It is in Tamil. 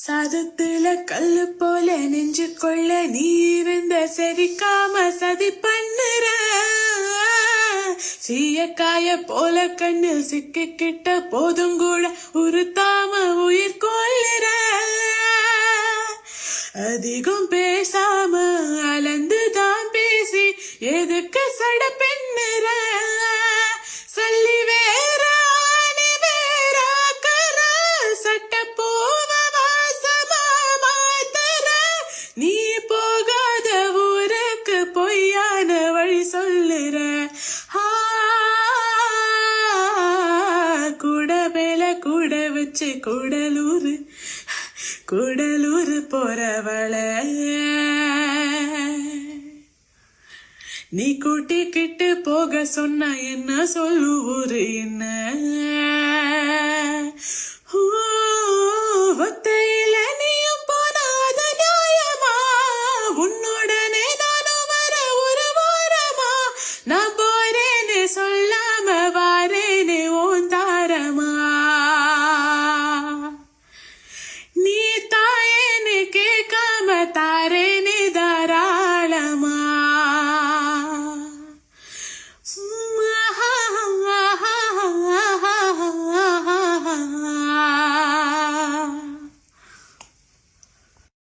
சதத்துல கல்லு போல நெஞ்சு கொள்ள நீ இருந்த சரிக்காம சதி பண்ணுற சீயக்காய போல கண்ணு சிக்கிக்கிட்ட போதும் கூட உருத்தாம உயிர் கொள்ளுற அதிகம் பேசாம அலந்துதான் பேசி எதுக்கு சட பெண்ணுற சொல்லி வேற நீ வேறாக்கற சட்ட போவ வாசமா மாத்தற நீ போகாத ஊருக்கு பொய்யான வழி சொல்லுற கூட மேல கூட வச்சு கூடலூர் போறவள நீ கூட்டிக்கிட்டு போக சொன்ன என்ன சொல்லுவோரு என்ன